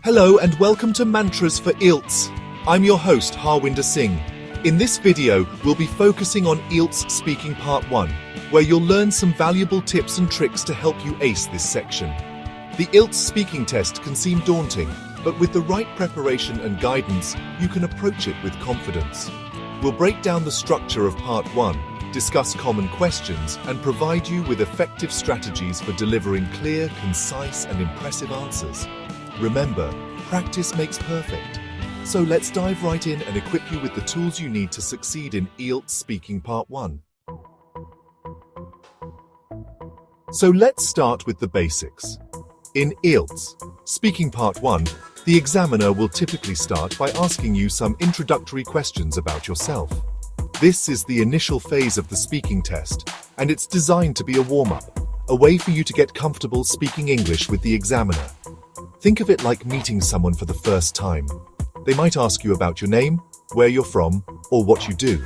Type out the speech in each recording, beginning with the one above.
Hello and welcome to Mantras for IELTS. I'm your host Harwinder Singh. In this video, we'll be focusing on IELTS Speaking Part 1, where you'll learn some valuable tips and tricks to help you ace this section. The IELTS speaking test can seem daunting, but with the right preparation and guidance, you can approach it with confidence. We'll break down the structure of Part 1, discuss common questions, and provide you with effective strategies for delivering clear, concise, and impressive answers. Remember, practice makes perfect. So let's dive right in and equip you with the tools you need to succeed in IELTS Speaking Part 1. So let's start with the basics. In IELTS Speaking Part 1, the examiner will typically start by asking you some introductory questions about yourself. This is the initial phase of the speaking test, and it's designed to be a warm-up, a way for you to get comfortable speaking English with the examiner. Think of it like meeting someone for the first time. They might ask you about your name, where you're from, or what you do.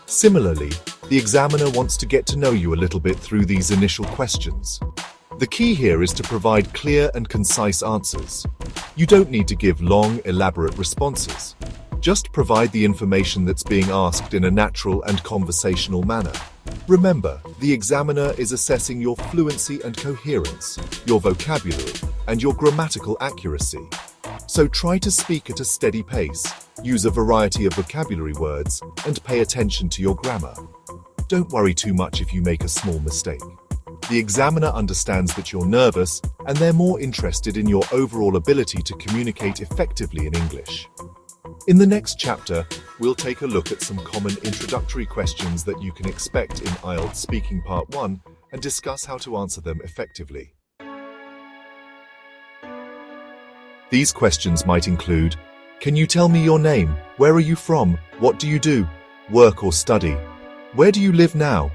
Similarly, the examiner wants to get to know you a little bit through these initial questions. The key here is to provide clear and concise answers. You don't need to give long, elaborate responses. Just provide the information that's being asked in a natural and conversational manner. Remember, the examiner is assessing your fluency and coherence, your vocabulary, and your grammatical accuracy. So try to speak at a steady pace, use a variety of vocabulary words, and pay attention to your grammar. Don't worry too much if you make a small mistake. The examiner understands that you're nervous, and they're more interested in your overall ability to communicate effectively in English. In the next chapter, we'll take a look at some common introductory questions that you can expect in IELTS Speaking Part 1 and discuss how to answer them effectively. These questions might include, can you tell me your name? Where are you from? What do you do? Work or study? Where do you live now?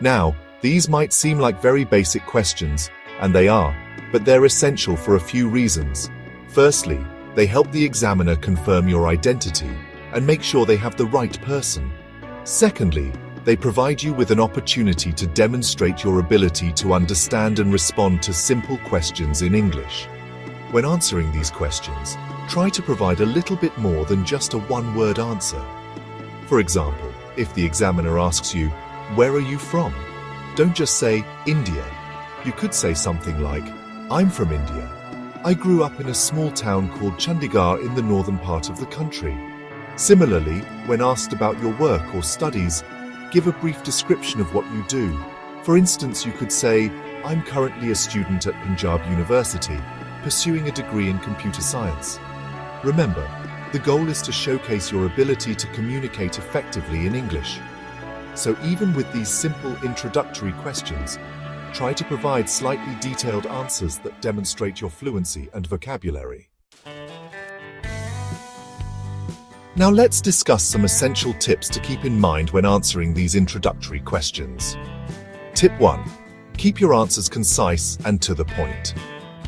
Now, these might seem like very basic questions, and they are, but they're essential for a few reasons. Firstly, they help the examiner confirm your identity and make sure they have the right person. Secondly, they provide you with an opportunity to demonstrate your ability to understand and respond to simple questions in English. When answering these questions, try to provide a little bit more than just a one-word answer. For example, if the examiner asks you, "Where are you from?" don't just say, "India." You could say something like, "I'm from India. I grew up in a small town called Chandigarh in the northern part of the country." Similarly, when asked about your work or studies, give a brief description of what you do. For instance, you could say, "I'm currently a student at Punjab University, pursuing a degree in computer science." Remember, the goal is to showcase your ability to communicate effectively in English. So even with these simple introductory questions, try to provide slightly detailed answers that demonstrate your fluency and vocabulary. Now let's discuss some essential tips to keep in mind when answering these introductory questions. Tip 1. Keep your answers concise and to the point.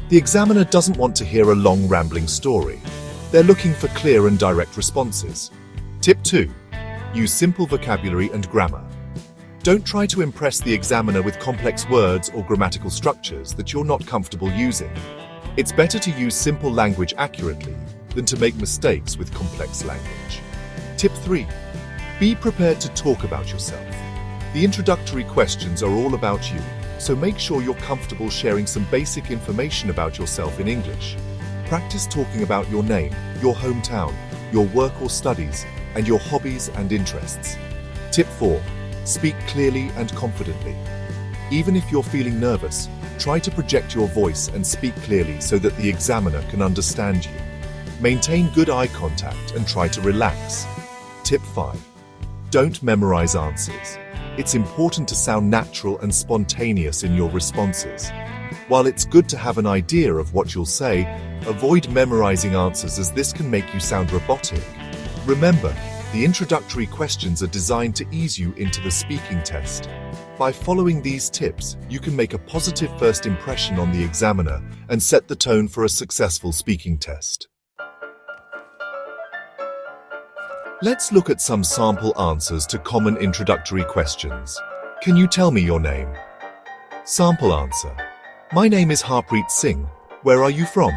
The examiner doesn't want to hear a long rambling story. They're looking for clear and direct responses. Tip 2. Use simple vocabulary and grammar. Don't try to impress the examiner with complex words or grammatical structures that you're not comfortable using. It's better to use simple language accurately than to make mistakes with complex language. Tip 3. Be prepared to talk about yourself. The introductory questions are all about you, so make sure you're comfortable sharing some basic information about yourself in English. Practice talking about your name, your hometown, your work or studies, and your hobbies and interests. Tip 4. Speak clearly and confidently. Even if you're feeling nervous, try to project your voice and speak clearly so that the examiner can understand you. Maintain good eye contact and try to relax. Tip 5. Don't memorize answers. It's important to sound natural and spontaneous in your responses. While it's good to have an idea of what you'll say, avoid memorizing answers as this can make you sound robotic. Remember, the introductory questions are designed to ease you into the speaking test. By following these tips, you can make a positive first impression on the examiner and set the tone for a successful speaking test. Let's look at some sample answers to common introductory questions. Can you tell me your name? Sample answer. My name is Harpreet Singh. Where are you from?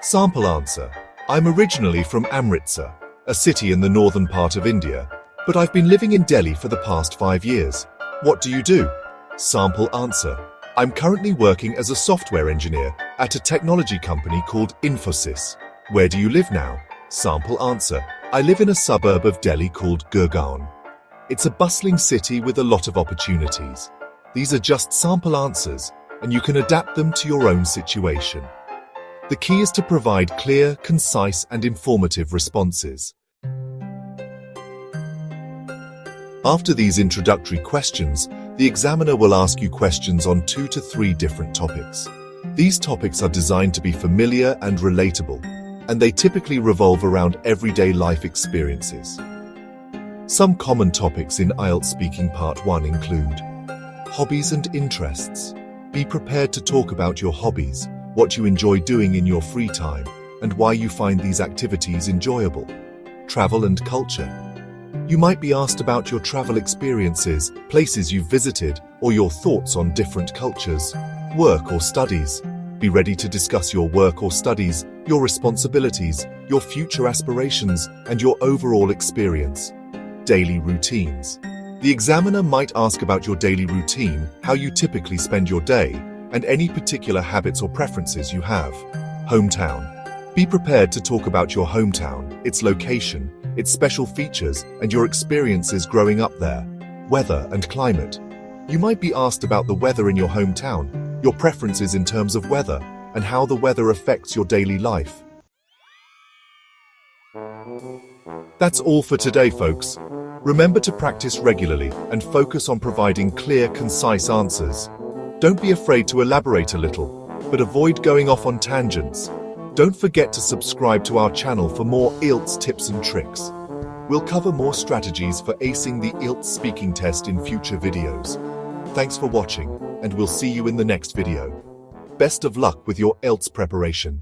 Sample answer. I'm originally from Amritsar, a city in the northern part of India, but I've been living in Delhi for the past 5 years. What do you do? Sample answer. I'm currently working as a software engineer at a technology company called Infosys. Where do you live now? Sample answer. I live in a suburb of Delhi called Gurgaon. It's a bustling city with a lot of opportunities. These are just sample answers, and you can adapt them to your own situation. The key is to provide clear, concise, and informative responses. After these introductory questions, the examiner will ask you questions on 2 to 3 different topics. These topics are designed to be familiar and relatable, and they typically revolve around everyday life experiences. Some common topics in IELTS Speaking Part 1 include hobbies and interests. Be prepared to talk about your hobbies, what you enjoy doing in your free time, and why you find these activities enjoyable. Travel and culture. You might be asked about your travel experiences, places you've visited, or your thoughts on different cultures. Work or studies. Be ready to discuss your work or studies, your responsibilities, your future aspirations, and your overall experience. Daily routines. The examiner might ask about your daily routine, how you typically spend your day, and any particular habits or preferences you have. Hometown. Be prepared to talk about your hometown, its location, its special features, and your experiences growing up there. Weather and climate. You might be asked about the weather in your hometown, your preferences in terms of weather, and how the weather affects your daily life. That's all for today, folks. Remember to practice regularly and focus on providing clear, concise answers. Don't be afraid to elaborate a little, but avoid going off on tangents. Don't forget to subscribe to our channel for more IELTS tips and tricks. We'll cover more strategies for acing the IELTS speaking test in future videos. Thanks for watching, and we'll see you in the next video. Best of luck with your IELTS preparation.